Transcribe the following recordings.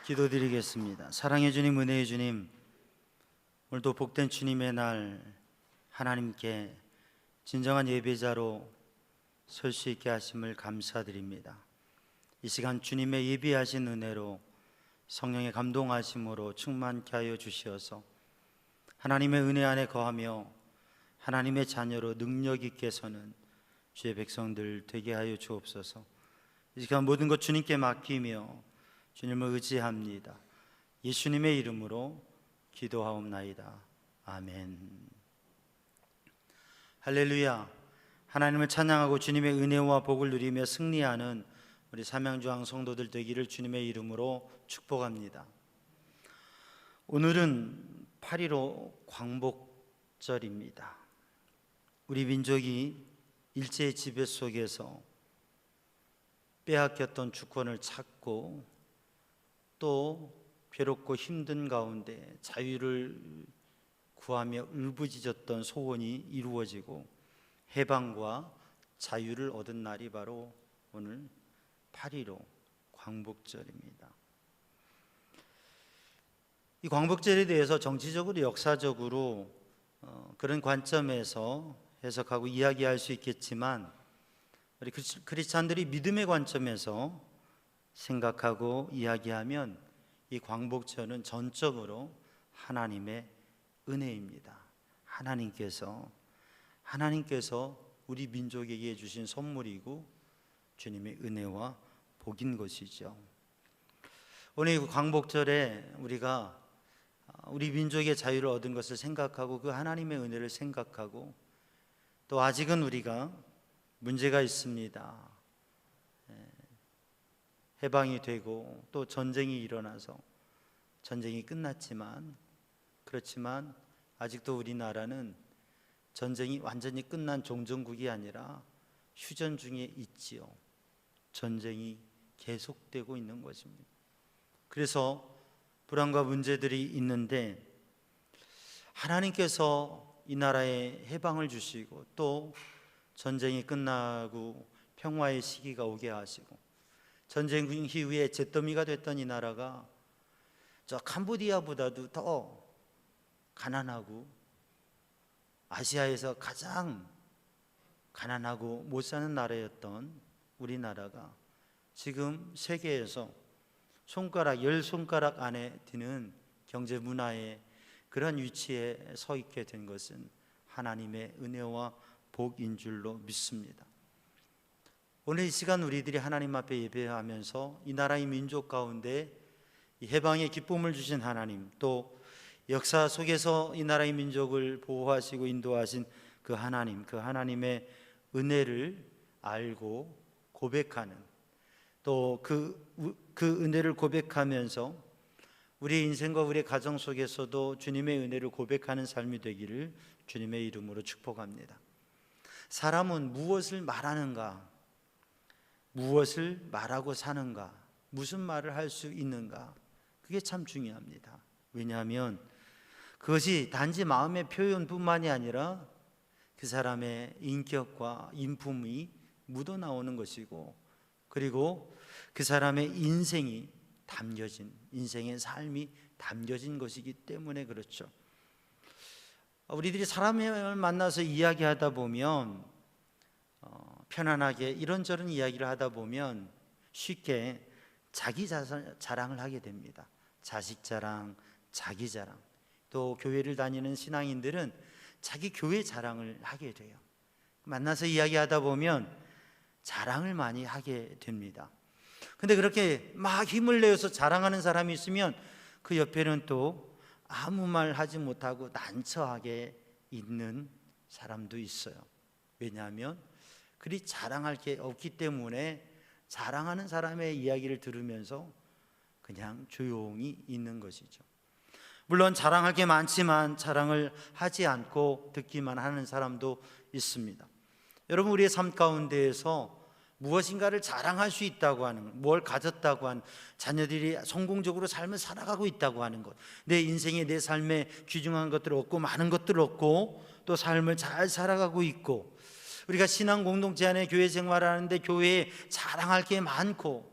기도드리겠습니다. 사랑의 주님, 은혜의 주님, 오늘도 복된 주님의 날 하나님께 진정한 예배자로 설 수 있게 하심을 감사드립니다. 이 시간 주님의 예비하신 은혜로 성령의 감동하심으로 충만케 하여 주시어서 하나님의 은혜 안에 거하며 하나님의 자녀로 능력 있게 서는 주의 백성들 되게 하여 주옵소서. 이 시간 모든 것 주님께 맡기며 주님을 의지합니다. 예수님의 이름으로 기도하옵나이다. 아멘. 할렐루야. 하나님을 찬양하고 주님의 은혜와 복을 누리며 승리하는 우리 삼양주항 성도들 되기를 주님의 이름으로 축복합니다. 오늘은 8.15 광복절입니다. 우리 민족이 일제의 지배 속에서 빼앗겼던 주권을 찾고 또 괴롭고 힘든 가운데 자유를 구하며 울부짖었던 소원이 이루어지고 해방과 자유를 얻은 날이 바로 오늘 8.15 광복절입니다. 이 광복절에 대해서 정치적으로 역사적으로 그런 관점에서 해석하고 이야기할 수 있겠지만 우리 크리스찬들이 믿음의 관점에서 생각하고 이야기하면 이 광복절은 전적으로 하나님의 은혜입니다. 하나님께서 우리 민족에게 주신 선물이고 주님의 은혜와 복인 것이죠. 오늘 이 광복절에 우리가 우리 민족의 자유를 얻은 것을 생각하고 그 하나님의 은혜를 생각하고 또 아직은 우리가 문제가 있습니다. 해방이 되고 또 전쟁이 일어나서 전쟁이 끝났지만 그렇지만 아직도 우리나라는 전쟁이 완전히 끝난 종전국이 아니라 휴전 중에 있지요. 전쟁이 계속되고 있는 것입니다. 그래서 불안과 문제들이 있는데 하나님께서 이 나라에 해방을 주시고 또 전쟁이 끝나고 평화의 시기가 오게 하시고 전쟁 이후에 잿더미가 됐던 이 나라가 저 캄보디아보다도 더 가난하고 아시아에서 가장 가난하고 못 사는 나라였던 우리나라가 지금 세계에서 손가락 10손가락 안에 드는 경제 문화의 그런 위치에 서 있게 된 것은 하나님의 은혜와 복인 줄로 믿습니다. 오늘 이 시간 우리들이 하나님 앞에 예배하면서 이 나라의 민족 가운데 이 해방의 기쁨을 주신 하나님, 또 역사 속에서 이 나라의 민족을 보호하시고 인도하신 그 하나님의 은혜를 알고 고백하는, 또 그 은혜를 고백하면서 우리 인생과 우리 가정 속에서도 주님의 은혜를 고백하는 삶이 되기를 주님의 이름으로 축복합니다. 사람은 무엇을 말하는가, 무엇을 말하고 사는가, 무슨 말을 할 수 있는가, 그게 참 중요합니다. 왜냐하면 그것이 단지 마음의 표현뿐만이 아니라 그 사람의 인격과 인품이 묻어나오는 것이고, 그리고 그 사람의 인생의 삶이 담겨진 것이기 때문에 그렇죠. 우리들이 사람을 만나서 이야기하다 보면 편안하게 이런저런 이야기를 하다 보면 쉽게 자기 자랑을 하게 됩니다. 자식 자랑, 자기 자랑. 또 교회를 다니는 신앙인들은 자기 교회 자랑을 하게 돼요. 만나서 이야기하다 보면 자랑을 많이 하게 됩니다. 근데 그렇게 막 힘을 내어서 자랑하는 사람이 있으면 그 옆에는 또 아무 말 하지 못하고 난처하게 있는 사람도 있어요. 왜냐하면 그리 자랑할 게 없기 때문에 자랑하는 사람의 이야기를 들으면서 그냥 조용히 있는 것이죠. 물론 자랑할 게 많지만 자랑을 하지 않고 듣기만 하는 사람도 있습니다. 여러분, 우리의 삶 가운데에서 무엇인가를 자랑할 수 있다고 하는, 뭘 가졌다고 하는, 자녀들이 성공적으로 삶을 살아가고 있다고 하는 것, 내 인생에 내 삶에 귀중한 것들을 얻고 많은 것들을 얻고 또 삶을 잘 살아가고 있고, 우리가 신앙 공동체 안에 교회 생활하는데 교회에 자랑할 게 많고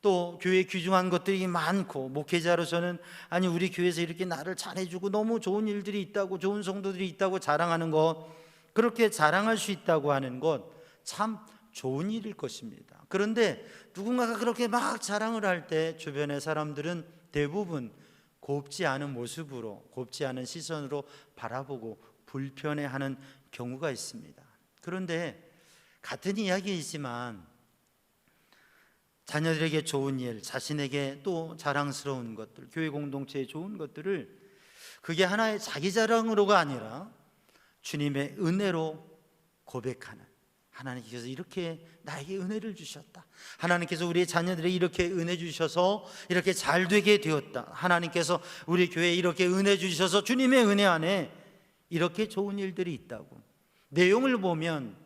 또 교회에 귀중한 것들이 많고, 목회자로서는 아니 우리 교회에서 이렇게 나를 잘해주고 너무 좋은 일들이 있다고, 좋은 성도들이 있다고 자랑하는 것, 그렇게 자랑할 수 있다고 하는 것 참 좋은 일일 것입니다. 그런데 누군가가 그렇게 막 자랑을 할 때 주변의 사람들은 대부분 곱지 않은 모습으로, 곱지 않은 시선으로 바라보고 불편해하는 경우가 있습니다. 그런데 같은 이야기이지만 자녀들에게 좋은 일, 자신에게 또 자랑스러운 것들, 교회 공동체에 좋은 것들을 그게 하나의 자기 자랑으로가 아니라 주님의 은혜로 고백하는, 하나님께서 이렇게 나에게 은혜를 주셨다, 하나님께서 우리 자녀들에게 이렇게 은혜 주셔서 이렇게 잘 되게 되었다, 하나님께서 우리 교회에 이렇게 은혜 주셔서 주님의 은혜 안에 이렇게 좋은 일들이 있다고. 내용을 보면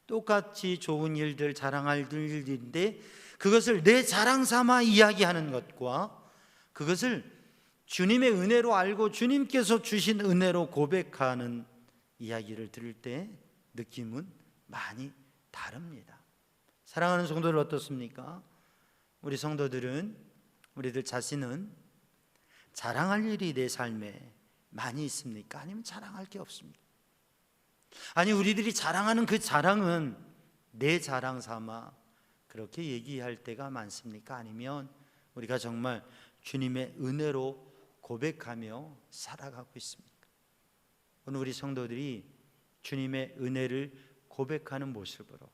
똑같이 좋은 일들, 자랑할 일들인데 그것을 내 자랑 삼아 이야기하는 것과 그것을 주님의 은혜로 알고 주님께서 주신 은혜로 고백하는 이야기를 들을 때 느낌은 많이 다릅니다. 사랑하는 성도들 어떻습니까? 우리 성도들은, 우리들 자신은 자랑할 일이 내 삶에 많이 있습니까? 아니면 자랑할 게 없습니까? 아니 우리들이 자랑하는 그 자랑은 내 자랑 삼아 그렇게 얘기할 때가 많습니까? 아니면 우리가 정말 주님의 은혜로 고백하며 살아가고 있습니까? 오늘 우리 성도들이 주님의 은혜를 고백하는 모습으로,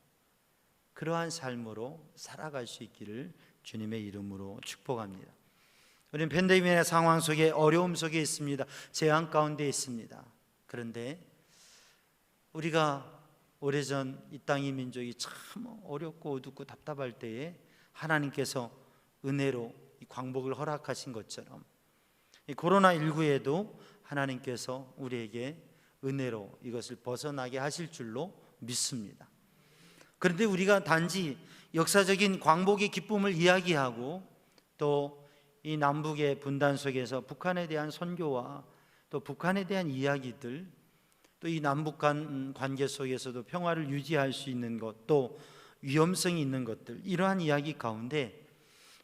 그러한 삶으로 살아갈 수 있기를 주님의 이름으로 축복합니다. 우리는 팬데믹의 상황 속에, 어려움 속에 있습니다. 재앙 가운데 있습니다. 그런데 우리가 오래전 이 땅의 민족이 참 어렵고 어둡고 답답할 때에 하나님께서 은혜로 이 광복을 허락하신 것처럼 이 코로나19에도 하나님께서 우리에게 은혜로 이것을 벗어나게 하실 줄로 믿습니다. 그런데 우리가 단지 역사적인 광복의 기쁨을 이야기하고 또 이 남북의 분단 속에서 북한에 대한 선교와 또 북한에 대한 이야기들, 또 이 남북 간 관계 속에서도 평화를 유지할 수 있는 것, 또 위험성이 있는 것들, 이러한 이야기 가운데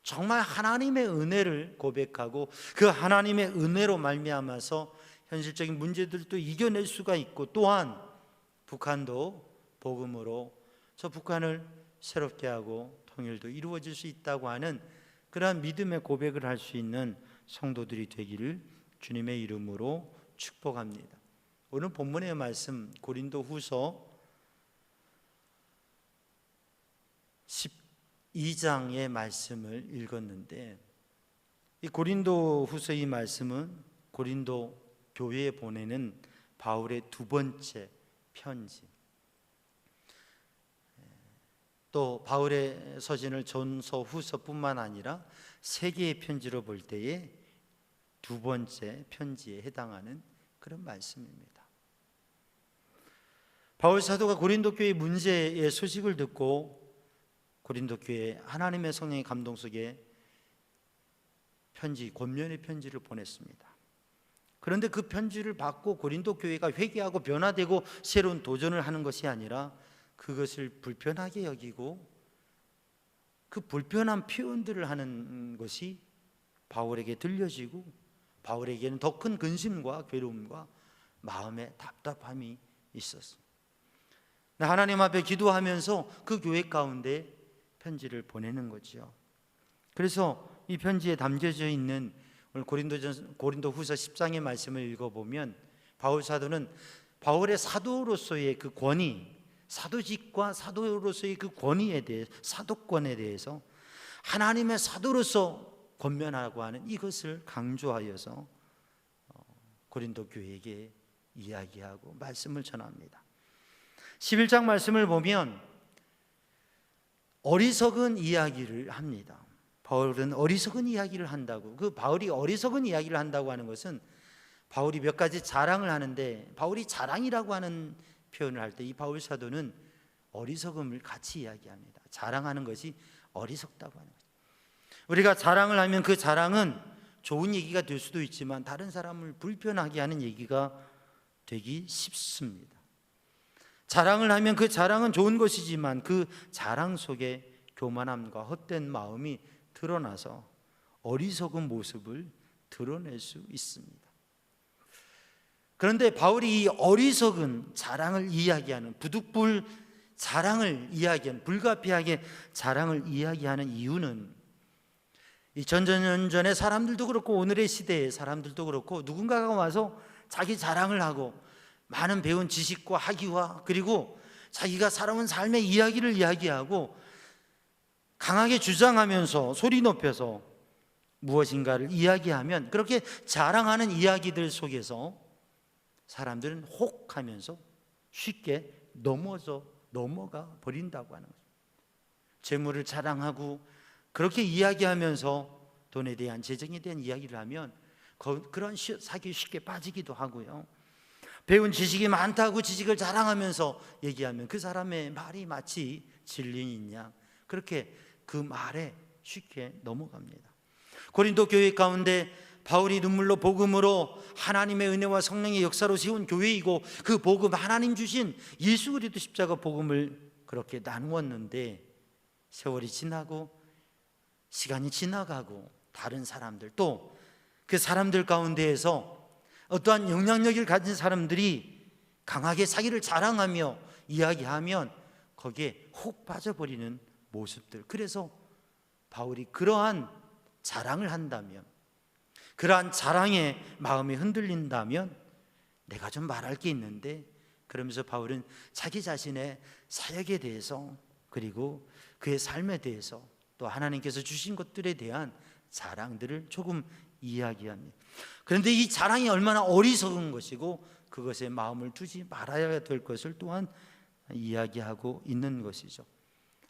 정말 하나님의 은혜를 고백하고 그 하나님의 은혜로 말미암아서 현실적인 문제들도 이겨낼 수가 있고, 또한 북한도 복음으로 저 북한을 새롭게 하고 통일도 이루어질 수 있다고 하는 그러한 믿음의 고백을 할 수 있는 성도들이 되기를 주님의 이름으로 축복합니다. 오늘 본문의 말씀 고린도후서 12장의 말씀을 읽었는데, 이 고린도후서 이 말씀은 고린도 교회에 보내는 바울의 두 번째 편지, 또 바울의 서신을 전서, 후서뿐만 아니라 세 개의 편지로 볼 때에 두 번째 편지에 해당하는 그런 말씀입니다. 바울 사도가 고린도 교회 문제의 소식을 듣고 고린도 교회에 하나님의 성령의 감동 속에 편지, 권면의 편지를 보냈습니다. 그런데 그 편지를 받고 고린도 교회가 회개하고 변화되고 새로운 도전을 하는 것이 아니라 그것을 불편하게 여기고 그 불편한 표현들을 하는 것이 바울에게 들려지고 바울에게는 더 큰 근심과 괴로움과 마음의 답답함이 있었습니다. 하나님 앞에 기도하면서 그 교회 가운데 편지를 보내는 거죠. 그래서 이 편지에 담겨져 있는 오늘 고린도후서 10장의 말씀을 읽어보면 바울 사도는 바울의 사도로서의 그 권위, 사도직과 사도로서의 그 권위에 대해, 사도권에 대해서 하나님의 사도로서 권면하고 하는 이것을 강조하여서 고린도 교회에게 이야기하고 말씀을 전합니다. 11장 말씀을 보면 어리석은 이야기를 합니다. 바울은 어리석은 이야기를 한다고, 그 바울이 어리석은 이야기를 한다고 하는 것은 바울이 몇 가지 자랑을 하는데, 바울이 자랑이라고 하는 표현을 할 때 이 바울 사도는 어리석음을 같이 이야기합니다. 자랑하는 것이 어리석다고 하는 거죠. 우리가 자랑을 하면 그 자랑은 좋은 얘기가 될 수도 있지만 다른 사람을 불편하게 하는 얘기가 되기 쉽습니다. 자랑을 하면 그 자랑은 좋은 것이지만 그 자랑 속에 교만함과 헛된 마음이 드러나서 어리석은 모습을 드러낼 수 있습니다. 그런데 바울이 이 어리석은 자랑을 이야기하는, 부득불 자랑을 이야기하는, 불가피하게 자랑을 이야기하는 이유는 이 전전전전의 사람들도 그렇고 오늘의 시대의 사람들도 그렇고 누군가가 와서 자기 자랑을 하고 많은 배운 지식과 학위와 그리고 자기가 살아온 삶의 이야기를 이야기하고 강하게 주장하면서 소리 높여서 무엇인가를 이야기하면, 그렇게 자랑하는 이야기들 속에서 사람들은 혹하면서 쉽게 넘어가 버린다고 하는 거죠. 재물을 자랑하고 그렇게 이야기하면서 돈에 대한, 재정에 대한 이야기를 하면 그런 사기에 쉽게 빠지기도 하고요. 배운 지식이 많다고 지식을 자랑하면서 얘기하면 그 사람의 말이 마치 진리인 양 그렇게 그 말에 쉽게 넘어갑니다. 고린도 교회 가운데 바울이 눈물로 복음으로 하나님의 은혜와 성령의 역사로 세운 교회이고, 그 복음, 하나님 주신 예수 그리스도 십자가 복음을 그렇게 나누었는데 세월이 지나고 시간이 지나가고 다른 사람들, 또 그 사람들 가운데에서 어떠한 영향력을 가진 사람들이 강하게 자기를 자랑하며 이야기하면 거기에 훅 빠져버리는 모습들. 그래서 바울이 그러한 자랑을 한다면, 그러한 자랑에 마음이 흔들린다면 내가 좀 말할 게 있는데, 그러면서 바울은 자기 자신의 사역에 대해서 그리고 그의 삶에 대해서 또 하나님께서 주신 것들에 대한 자랑들을 조금 이야기합니다. 그런데 이 자랑이 얼마나 어리석은 것이고 그것에 마음을 두지 말아야 될 것을 또한 이야기하고 있는 것이죠.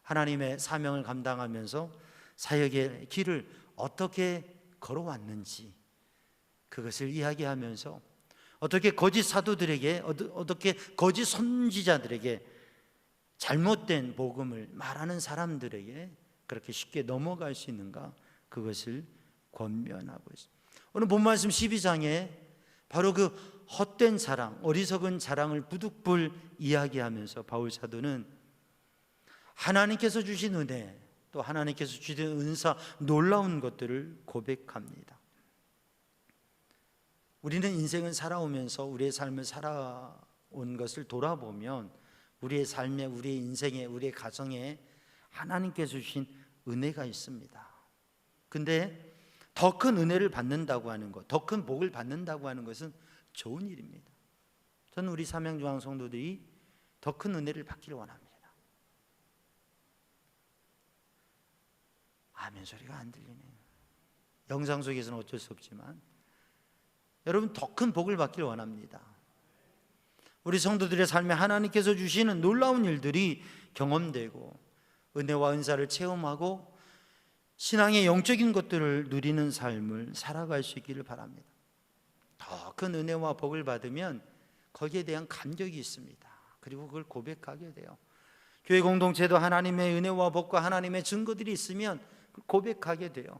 하나님의 사명을 감당하면서 사역의 길을 어떻게 걸어왔는지 그것을 이야기하면서 어떻게 거짓 사도들에게, 어떻게 거짓 선지자들에게 잘못된 복음을 말하는 사람들에게 그렇게 쉽게 넘어갈 수 있는가, 그것을 권면하고 있습니다. 오늘 본 말씀 12장에 바로 그 헛된 자랑, 어리석은 자랑을 부득불 이야기하면서 바울 사도는 하나님께서 주신 은혜, 또 하나님께서 주신 은사, 놀라운 것들을 고백합니다. 우리는 인생을 살아오면서 우리의 삶을 살아온 것을 돌아보면 우리의 삶에, 우리의 인생에, 우리의 가정에 하나님께서 주신 은혜가 있습니다. 근데 더 큰 은혜를 받는다고 하는 것, 더 큰 복을 받는다고 하는 것은 좋은 일입니다. 저는 우리 삼양중앙 성도들이 더 큰 은혜를 받기를 원합니다. 아멘 소리가 안 들리네요. 영상 속에서는 어쩔 수 없지만 여러분, 더 큰 복을 받기를 원합니다. 우리 성도들의 삶에 하나님께서 주시는 놀라운 일들이 경험되고 은혜와 은사를 체험하고 신앙의 영적인 것들을 누리는 삶을 살아갈 수 있기를 바랍니다. 더 큰 은혜와 복을 받으면 거기에 대한 감격이 있습니다. 그리고 그걸 고백하게 돼요. 교회 공동체도 하나님의 은혜와 복과 하나님의 증거들이 있으면 고백하게 돼요.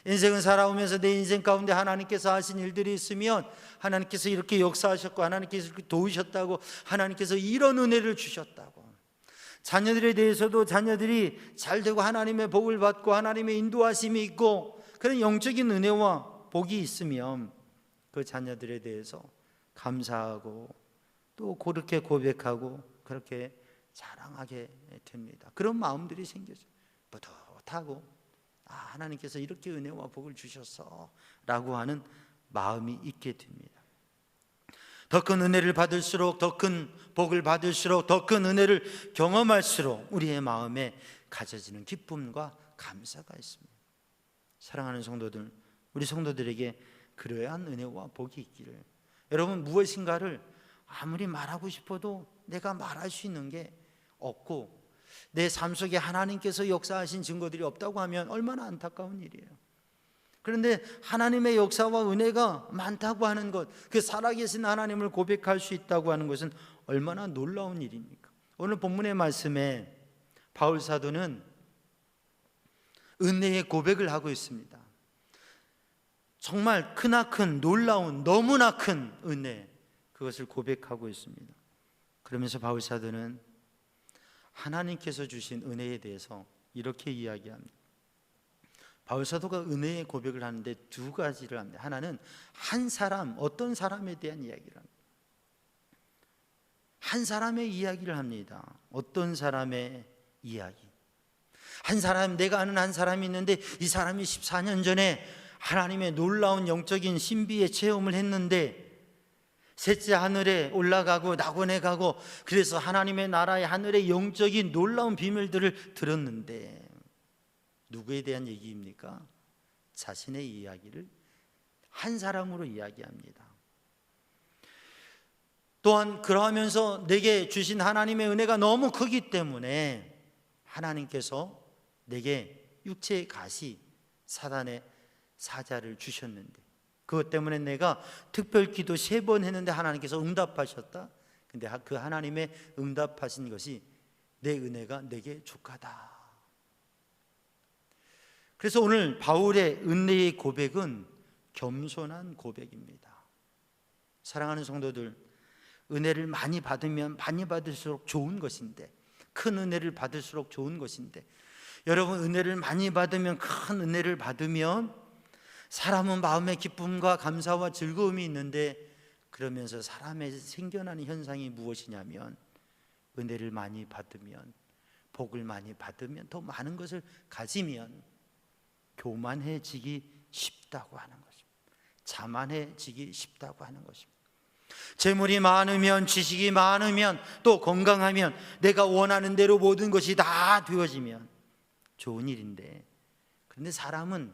인생을 살아오면서 내 인생 가운데 하나님께서 하신 일들이 있으면 하나님께서 이렇게 역사하셨고 하나님께서 이렇게 도우셨다고, 하나님께서 이런 은혜를 주셨다고, 자녀들에 대해서도 자녀들이 잘되고 하나님의 복을 받고 하나님의 인도하심이 있고 그런 영적인 은혜와 복이 있으면 그 자녀들에 대해서 감사하고 또 그렇게 고백하고 그렇게 자랑하게 됩니다. 그런 마음들이 생겨져요. 뿌듯하고 하나님께서 이렇게 은혜와 복을 주셨어 라고 하는 마음이 있게 됩니다. 더 큰 은혜를 받을수록, 더 큰 복을 받을수록, 더 큰 은혜를 경험할수록 우리의 마음에 가져지는 기쁨과 감사가 있습니다. 사랑하는 성도들, 우리 성도들에게 그러한 은혜와 복이 있기를, 여러분 무엇인가를 아무리 말하고 싶어도 내가 말할 수 있는 게 없고 내 삶 속에 하나님께서 역사하신 증거들이 없다고 하면 얼마나 안타까운 일이에요. 그런데 하나님의 역사와 은혜가 많다고 하는 것, 그 살아계신 하나님을 고백할 수 있다고 하는 것은 얼마나 놀라운 일입니까? 오늘 본문의 말씀에 바울 사도는 은혜의 고백을 하고 있습니다. 정말 크나큰 놀라운, 너무나 큰 은혜, 그것을 고백하고 있습니다. 그러면서 바울 사도는 하나님께서 주신 은혜에 대해서 이렇게 이야기합니다. 바울 사도가 은혜의 고백을 하는데 두 가지를 합니다. 하나는 한 사람, 어떤 사람에 대한 이야기를 합니다. 한 사람의 이야기를 합니다. 어떤 사람의 이야기. 한 사람, 내가 아는 한 사람이 있는데 이 사람이 14년 전에 하나님의 놀라운 영적인 신비의 체험을 했는데 셋째 하늘에 올라가고 낙원에 가고 그래서 하나님의 나라의 하늘의 영적인 놀라운 비밀들을 들었는데 누구에 대한 얘기입니까? 자신의 이야기를 한 사람으로 이야기합니다. 또한 그러하면서 내게 주신 하나님의 은혜가 너무 크기 때문에 하나님께서 내게 육체의 가시, 사단의 사자를 주셨는데 그것 때문에 내가 특별 기도 3번 했는데 하나님께서 응답하셨다. 근데 그 하나님의 응답하신 것이 내 은혜가 내게 족하다. 그래서 오늘 바울의 은혜의 고백은 겸손한 고백입니다. 사랑하는 성도들, 은혜를 많이 받으면 많이 받을수록 좋은 것인데, 큰 은혜를 받을수록 좋은 것인데, 여러분 은혜를 많이 받으면, 큰 은혜를 받으면 사람은 마음의 기쁨과 감사와 즐거움이 있는데, 그러면서 사람에 생겨나는 현상이 무엇이냐면 은혜를 많이 받으면, 복을 많이 받으면, 더 많은 것을 가지면 교만해지기 쉽다고 하는 것입니다. 자만해지기 쉽다고 하는 것입니다. 재물이 많으면, 지식이 많으면, 또 건강하면, 내가 원하는 대로 모든 것이 다 되어지면 좋은 일인데, 그런데 사람은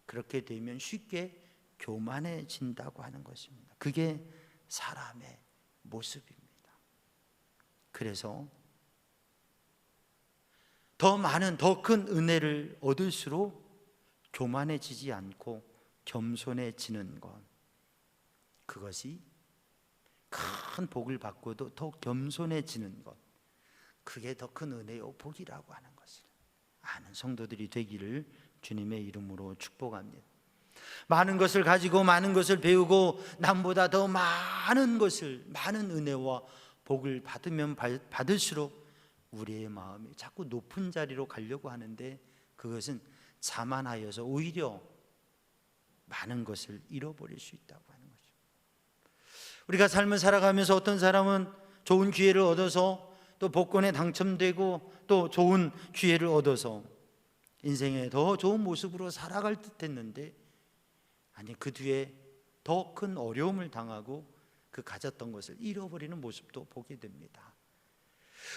그렇게 되면 쉽게 교만해진다고 하는 것입니다. 그게 사람의 모습입니다. 그래서 더 많은, 더 큰 은혜를 얻을수록 교만해지지 않고 겸손해지는 것, 그것이 큰 복을 받고도 더 겸손해지는 것, 그게 더 큰 은혜요 복이라고 하는 것을 아는 성도들이 되기를 주님의 이름으로 축복합니다. 많은 것을 가지고 많은 것을 배우고 남보다 더 많은 것을, 많은 은혜와 복을 받으면 받을수록 우리의 마음이 자꾸 높은 자리로 가려고 하는데, 그것은 자만하여서 오히려 많은 것을 잃어버릴 수 있다고 하는 거죠. 우리가 삶을 살아가면서 어떤 사람은 좋은 기회를 얻어서 또 복권에 당첨되고 또 좋은 기회를 얻어서 인생에 더 좋은 모습으로 살아갈 듯 했는데, 아니 그 뒤에 더 큰 어려움을 당하고 그 가졌던 것을 잃어버리는 모습도 보게 됩니다.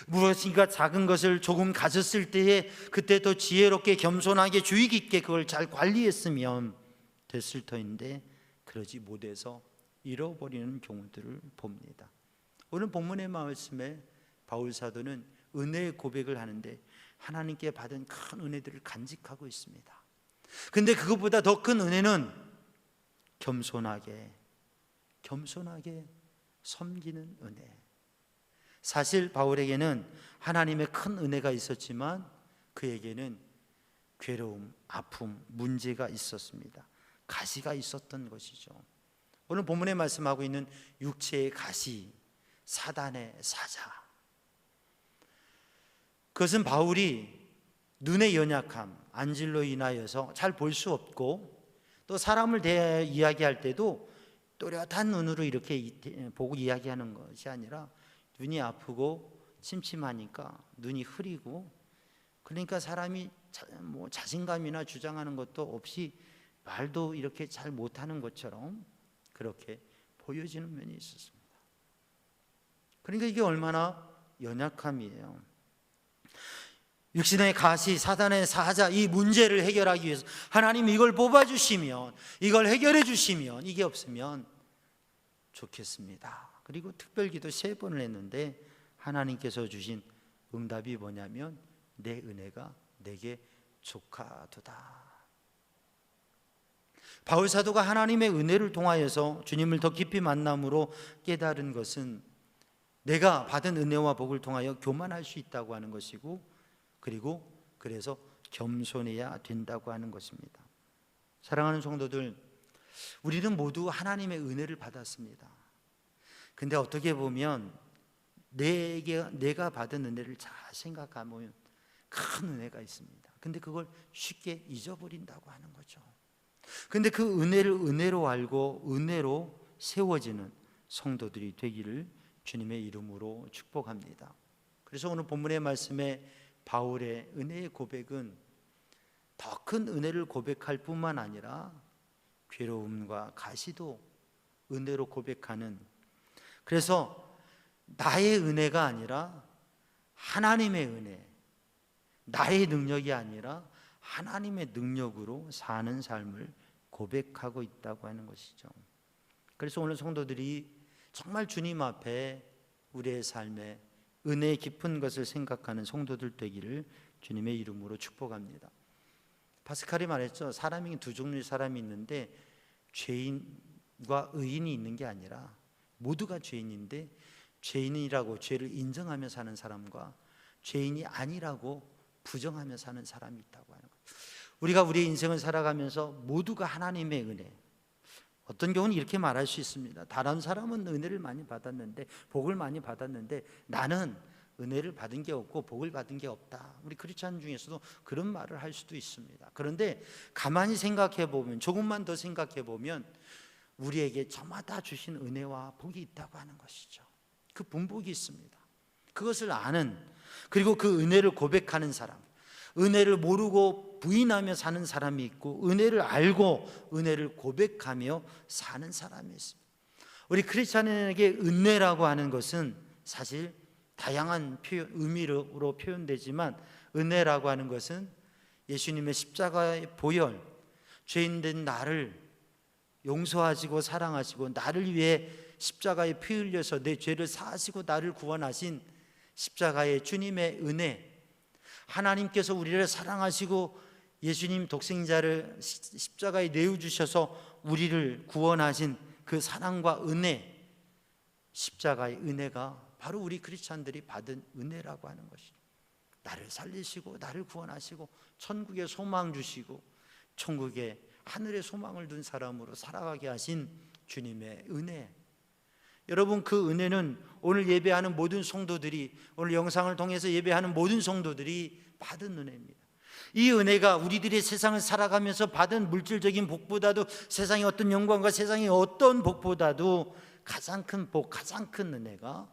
무엇인가 작은 것을 조금 가졌을 때에 그때 더 지혜롭게 겸손하게 주의 깊게 그걸 잘 관리했으면 됐을 터인데, 그러지 못해서 잃어버리는 경우들을 봅니다. 오늘 본문의 말씀에 바울 사도는 은혜의 고백을 하는데 하나님께 받은 큰 은혜들을 간직하고 있습니다. 근데 그것보다 더 큰 은혜는 겸손하게 섬기는 은혜. 사실 바울에게는 하나님의 큰 은혜가 있었지만 그에게는 괴로움, 아픔, 문제가 있었습니다. 가시가 있었던 것이죠. 오늘 본문에 말씀하고 있는 육체의 가시, 사단의 사자, 그것은 바울이 눈의 연약함, 안질로 인하여서 잘 볼 수 없고, 또 사람을 대해 이야기할 때도 또렷한 눈으로 이렇게 보고 이야기하는 것이 아니라 눈이 아프고 침침하니까 눈이 흐리고, 그러니까 사람이 자신감이나 주장하는 것도 없이 말도 이렇게 잘 못하는 것처럼 그렇게 보여지는 면이 있었습니다. 그러니까 이게 얼마나 연약함이에요. 육신의 가시, 사단의 사자, 이 문제를 해결하기 위해서 하나님 이걸 뽑아주시면, 이걸 해결해 주시면, 이게 없으면 좋겠습니다. 그리고 특별기도 3번을 했는데 하나님께서 주신 응답이 뭐냐면 내 은혜가 내게 족하도다. 바울 사도가 하나님의 은혜를 통하여서 주님을 더 깊이 만남으로 깨달은 것은 내가 받은 은혜와 복을 통하여 교만할 수 있다고 하는 것이고, 그리고 그래서 겸손해야 된다고 하는 것입니다. 사랑하는 성도들, 우리는 모두 하나님의 은혜를 받았습니다. 근데 어떻게 보면 내가 받은 은혜를 잘 생각하면 큰 은혜가 있습니다. 근데 그걸 쉽게 잊어버린다고 하는 거죠. 근데 그 은혜를 은혜로 알고 은혜로 세워지는 성도들이 되기를 주님의 이름으로 축복합니다. 그래서 오늘 본문의 말씀에 바울의 은혜의 고백은 더 큰 은혜를 고백할 뿐만 아니라 괴로움과 가시도 은혜로 고백하는, 그래서 나의 은혜가 아니라 하나님의 은혜, 나의 능력이 아니라 하나님의 능력으로 사는 삶을 고백하고 있다고 하는 것이죠. 그래서 오늘 성도들이 정말 주님 앞에 우리의 삶에 은혜 깊은 것을 생각하는 성도들 되기를 주님의 이름으로 축복합니다. 파스칼이 말했죠. 사람이 두 종류의 사람이 있는데 죄인과 의인이 있는 게 아니라 모두가 죄인인데 죄인이라고 죄를 인정하며 사는 사람과 죄인이 아니라고 부정하며 사는 사람이 있다고 하는 거예요. 우리가 우리의 인생을 살아가면서 모두가 하나님의 은혜, 어떤 경우는 이렇게 말할 수 있습니다. 다른 사람은 은혜를 많이 받았는데, 복을 많이 받았는데 나는 은혜를 받은 게 없고 복을 받은 게 없다. 우리 크리스찬 중에서도 그런 말을 할 수도 있습니다. 그런데 가만히 생각해 보면, 조금만 더 생각해 보면 우리에게 저마다 주신 은혜와 복이 있다고 하는 것이죠. 그 분복이 있습니다. 그것을 아는, 그리고 그 은혜를 고백하는 사람, 은혜를 모르고 부인하며 사는 사람이 있고, 은혜를 알고 은혜를 고백하며 사는 사람이 있습니다. 우리 크리스찬에게 은혜라고 하는 것은 사실 다양한 의미로 표현되지만, 은혜라고 하는 것은 예수님의 십자가의 보혈, 죄인된 나를 용서하시고 사랑하시고 나를 위해 십자가에 피 흘려서 내 죄를 사하시고 나를 구원하신 십자가의 주님의 은혜, 하나님께서 우리를 사랑하시고 예수님 독생자를 십자가에 내어주셔서 우리를 구원하신 그 사랑과 은혜, 십자가의 은혜가 바로 우리 크리스찬들이 받은 은혜라고 하는 것이죠. 나를 살리시고 나를 구원하시고 천국에 소망 주시고 천국에 하늘에 소망을 둔 사람으로 살아가게 하신 주님의 은혜. 여러분, 그 은혜는 오늘 예배하는 모든 성도들이, 오늘 영상을 통해서 예배하는 모든 성도들이 받은 은혜입니다. 이 은혜가 우리들이 세상을 살아가면서 받은 물질적인 복보다도, 세상의 어떤 영광과 세상의 어떤 복보다도 가장 큰 복, 가장 큰 은혜가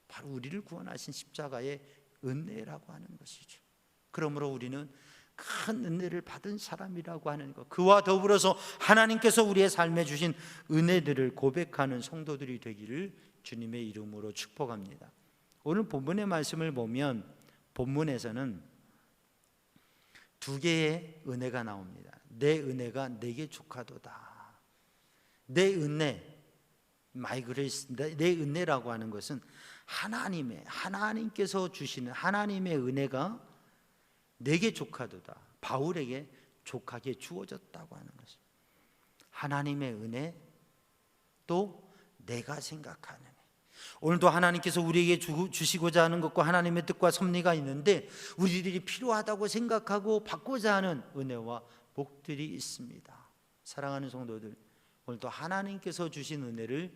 바로 우리를 구원하신 십자가의 은혜라고 하는 것이죠. 그러므로 우리는 큰 은혜를 받은 사람이라고 하는 것, 그와 더불어서 하나님께서 우리의 삶에 주신 은혜들을 고백하는 성도들이 되기를 주님의 이름으로 축복합니다. 오늘 본문의 말씀을 보면 본문에서는 두 개의 은혜가 나옵니다. 내 은혜가 내게 족하도다. 내 은혜, 마이 그레이스, 내 은혜라고 하는 것은 하나님께서 주시는 하나님의 은혜가 내게 족하도다. 바울에게 족하게 주어졌다고 하는 것입니다. 하나님의 은혜, 또 내가 생각하는 은혜. 오늘도 하나님께서 우리에게 주시고자 하는 것과 하나님의 뜻과 섭리가 있는데, 우리들이 필요하다고 생각하고 받고자 하는 은혜와 복들이 있습니다. 사랑하는 성도들, 오늘도 하나님께서 주신 은혜를,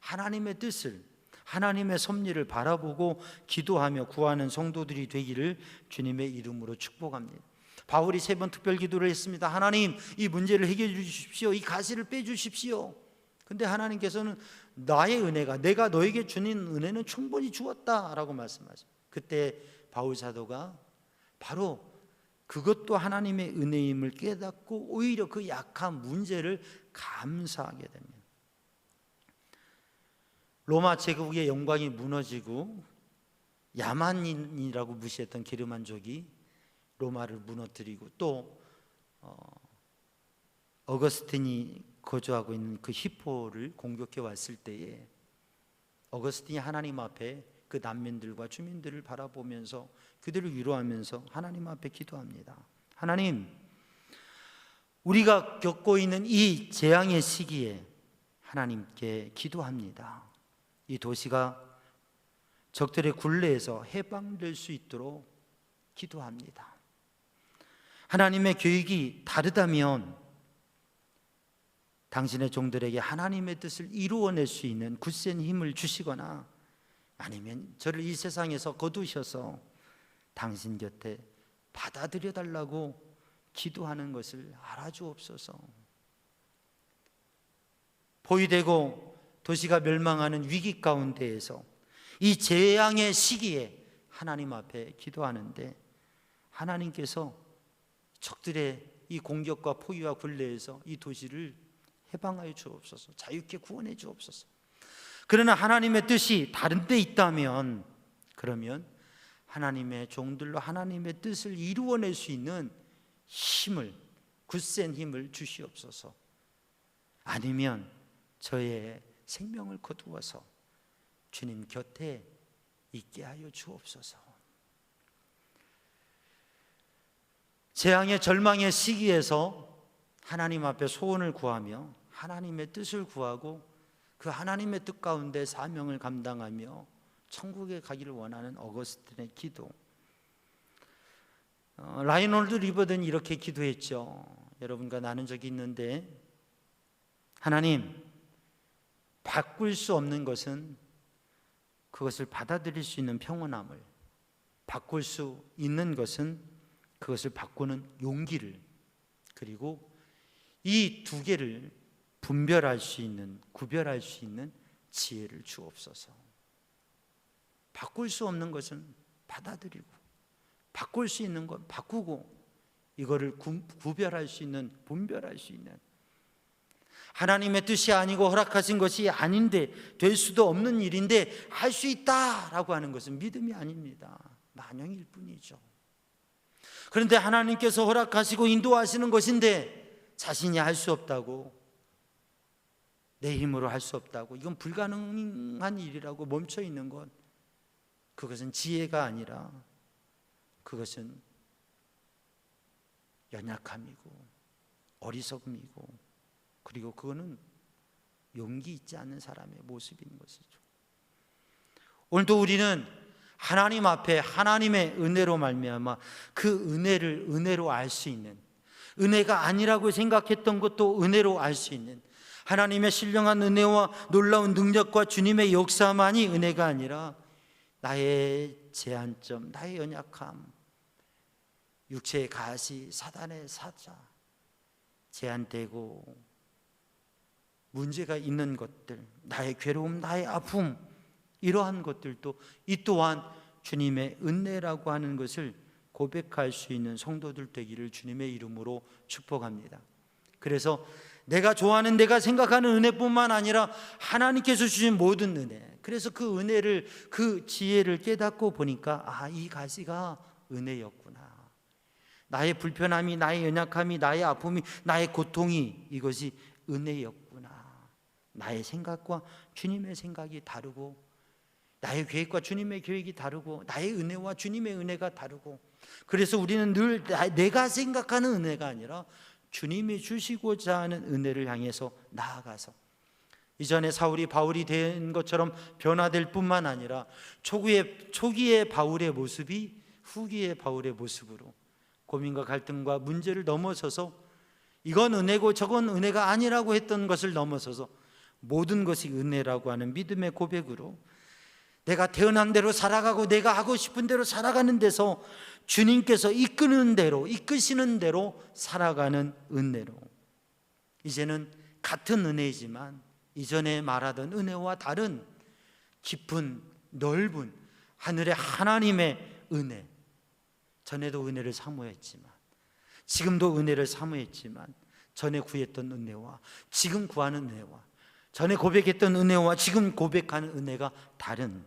하나님의 뜻을, 하나님의 섭리를 바라보고 기도하며 구하는 성도들이 되기를 주님의 이름으로 축복합니다. 바울이 3번 특별 기도를 했습니다. 하나님, 이 문제를 해결해 주십시오. 이 가시를 빼주십시오. 근데 하나님께서는 나의 은혜가, 내가 너에게 주는 은혜는 충분히 주었다라고 말씀하십니다. 그때 바울 사도가 바로 그것도 하나님의 은혜임을 깨닫고 오히려 그 약한 문제를 감사하게 됩니다. 로마 제국의 영광이 무너지고 야만인이라고 무시했던 게르만족이 로마를 무너뜨리고, 또 어거스틴이 거주하고 있는 그 히포를 공격해 왔을 때에 어거스틴이 하나님 앞에 그 난민들과 주민들을 바라보면서 그들을 위로하면서 하나님 앞에 기도합니다. 하나님, 우리가 겪고 있는 이 재앙의 시기에 하나님께 기도합니다. 이 도시가 적들의 굴레에서 해방될 수 있도록 기도합니다. 하나님의 계획이 다르다면 당신의 종들에게 하나님의 뜻을 이루어낼 수 있는 굳센 힘을 주시거나, 아니면 저를 이 세상에서 거두셔서 당신 곁에 받아들여 달라고 기도하는 것을 알아주옵소서. 포위되고 도시가 멸망하는 위기 가운데에서 이 재앙의 시기에 하나님 앞에 기도하는데 하나님께서 적들의 이 공격과 포위와 굴레에서 이 도시를 해방하여 주옵소서. 자유케 구원해 주옵소서. 그러나 하나님의 뜻이 다른 데 있다면, 그러면 하나님의 종들로 하나님의 뜻을 이루어낼 수 있는 힘을, 굳센 힘을 주시옵소서. 아니면 저의 생명을 거두어서 주님 곁에 있게 하여 주옵소서. 재앙의 절망의 시기에서 하나님 앞에 소원을 구하며 하나님의 뜻을 구하고 그 하나님의 뜻 가운데 사명을 감당하며 천국에 가기를 원하는 어거스틴의 기도. 라이놀드 리버든 이렇게 기도했죠. 여러분과 나눈 적이 있는데, 하나님, 바꿀 수 없는 것은 그것을 받아들일 수 있는 평온함을, 바꿀 수 있는 것은 그것을 바꾸는 용기를, 그리고 이 두 개를 분별할 수 있는, 구별할 수 있는 지혜를 주옵소서. 바꿀 수 없는 것은 받아들이고, 바꿀 수 있는 것 바꾸고, 이거를 구별할 수 있는, 분별할 수 있는, 하나님의 뜻이 아니고 허락하신 것이 아닌데, 될 수도 없는 일인데 할 수 있다라고 하는 것은 믿음이 아닙니다. 만영일 뿐이죠. 그런데 하나님께서 허락하시고 인도하시는 것인데 자신이 할 수 없다고, 내 힘으로 할 수 없다고, 이건 불가능한 일이라고 멈춰 있는 것, 그것은 지혜가 아니라 그것은 연약함이고 어리석음이고, 그리고 그거는 용기 있지 않는 사람의 모습인 것이죠. 오늘도 우리는 하나님 앞에 하나님의 은혜로 말미암아 그 은혜를 은혜로 알 수 있는, 은혜가 아니라고 생각했던 것도 은혜로 알 수 있는, 하나님의 신령한 은혜와 놀라운 능력과 주님의 역사만이 은혜가 아니라 나의 제한점, 나의 연약함, 육체의 가시, 사단의 사자, 제한되고 문제가 있는 것들, 나의 괴로움, 나의 아픔, 이러한 것들도 이 또한 주님의 은혜라고 하는 것을 고백할 수 있는 성도들 되기를 주님의 이름으로 축복합니다. 그래서 내가 좋아하는, 내가 생각하는 은혜뿐만 아니라 하나님께서 주신 모든 은혜, 그래서 그 은혜를, 그 지혜를 깨닫고 보니까 아, 이 가시가 은혜였구나. 나의 불편함이, 나의 연약함이, 나의 아픔이, 나의 고통이 이것이 은혜였구나. 나의 생각과 주님의 생각이 다르고, 나의 계획과 주님의 계획이 다르고, 나의 은혜와 주님의 은혜가 다르고, 그래서 우리는 늘 내가 생각하는 은혜가 아니라 주님이 주시고자 하는 은혜를 향해서 나아가서, 이전에 사울이 바울이 된 것처럼 변화될 뿐만 아니라 초기의 바울의 모습이 후기의 바울의 모습으로 고민과 갈등과 문제를 넘어서서, 이건 은혜고 저건 은혜가 아니라고 했던 것을 넘어서서 모든 것이 은혜라고 하는 믿음의 고백으로 내가 태어난 대로 살아가고 내가 하고 싶은 대로 살아가는 데서 주님께서 이끄는 대로, 이끄시는 대로 살아가는 은혜로, 이제는 같은 은혜이지만 이전에 말하던 은혜와 다른 깊은 넓은 하늘의 하나님의 은혜, 전에도 은혜를 사모했지만, 지금도 은혜를 사모했지만, 전에 구했던 은혜와 지금 구하는 은혜와, 전에 고백했던 은혜와 지금 고백하는 은혜가 다른,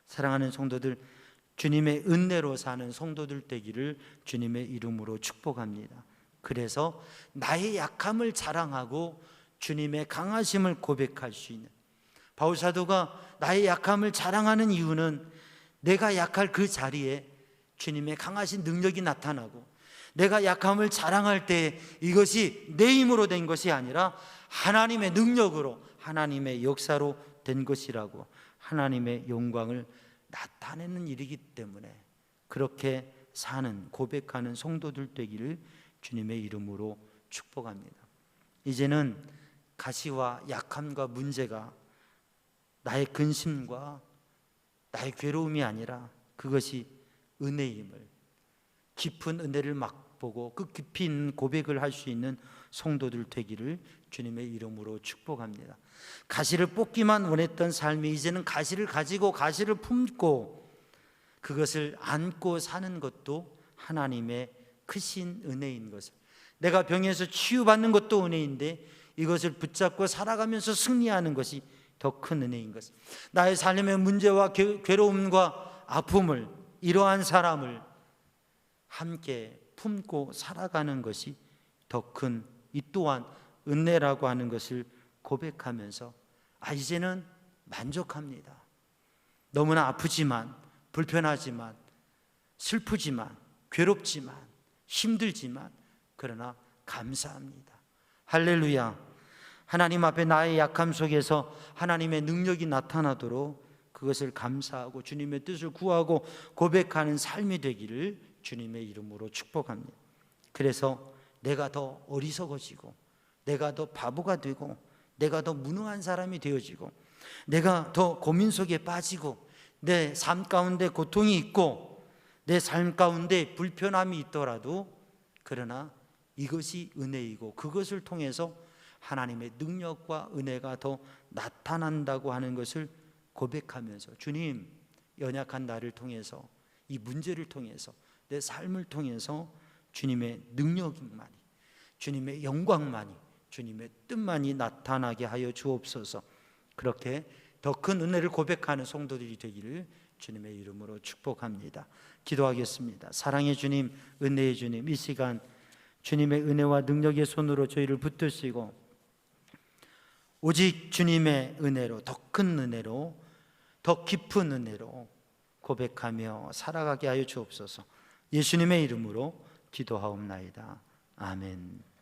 사랑하는 성도들, 주님의 은혜로 사는 성도들 되기를 주님의 이름으로 축복합니다. 그래서 나의 약함을 자랑하고 주님의 강하심을 고백할 수 있는, 바울 사도가 나의 약함을 자랑하는 이유는 내가 약할 그 자리에 주님의 강하신 능력이 나타나고, 내가 약함을 자랑할 때 이것이 내 힘으로 된 것이 아니라 하나님의 능력으로, 하나님의 역사로 된 것이라고 하나님의 영광을 나타내는 일이기 때문에 그렇게 사는, 고백하는 성도들 되기를 주님의 이름으로 축복합니다. 이제는 가시와 약함과 문제가 나의 근심과 나의 괴로움이 아니라 그것이 은혜임을, 깊은 은혜를 맛보고 그 깊이 있는 고백을 할 수 있는 성도들 되기를 주님의 이름으로 축복합니다. 가시를 뽑기만 원했던 삶이 이제는 가시를 가지고 가시를 품고 그것을 안고 사는 것도 하나님의 크신 은혜인 것을, 내가 병에서 치유받는 것도 은혜인데 이것을 붙잡고 살아가면서 승리하는 것이 더 큰 은혜인 것을, 나의 삶의 문제와 괴로움과 아픔을, 이러한 사람을 함께 품고 살아가는 것이 더 큰 이 또한 은혜라고 하는 것을 고백하면서 이제는 만족합니다. 너무나 아프지만, 불편하지만, 슬프지만, 괴롭지만, 힘들지만 그러나 감사합니다. 할렐루야. 하나님 앞에 나의 약함 속에서 하나님의 능력이 나타나도록 그것을 감사하고 주님의 뜻을 구하고 고백하는 삶이 되기를 주님의 이름으로 축복합니다. 그래서 내가 더 어리석어지고, 내가 더 바보가 되고, 내가 더 무능한 사람이 되어지고, 내가 더 고민 속에 빠지고, 내 삶 가운데 고통이 있고, 내 삶 가운데 불편함이 있더라도 그러나 이것이 은혜이고 그것을 통해서 하나님의 능력과 은혜가 더 나타난다고 하는 것을 고백하면서, 주님, 연약한 나를 통해서, 이 문제를 통해서, 내 삶을 통해서 주님의 능력만이, 주님의 영광만이, 주님의 뜻만이 나타나게 하여 주옵소서. 그렇게 더 큰 은혜를 고백하는 성도들이 되기를 주님의 이름으로 축복합니다. 기도하겠습니다. 사랑의 주님, 은혜의 주님, 이 시간 주님의 은혜와 능력의 손으로 저희를 붙드시고 오직 주님의 은혜로, 더 큰 은혜로, 더 깊은 은혜로 고백하며 살아가게 하여 주옵소서. 예수님의 이름으로 기도하옵나이다. 아멘.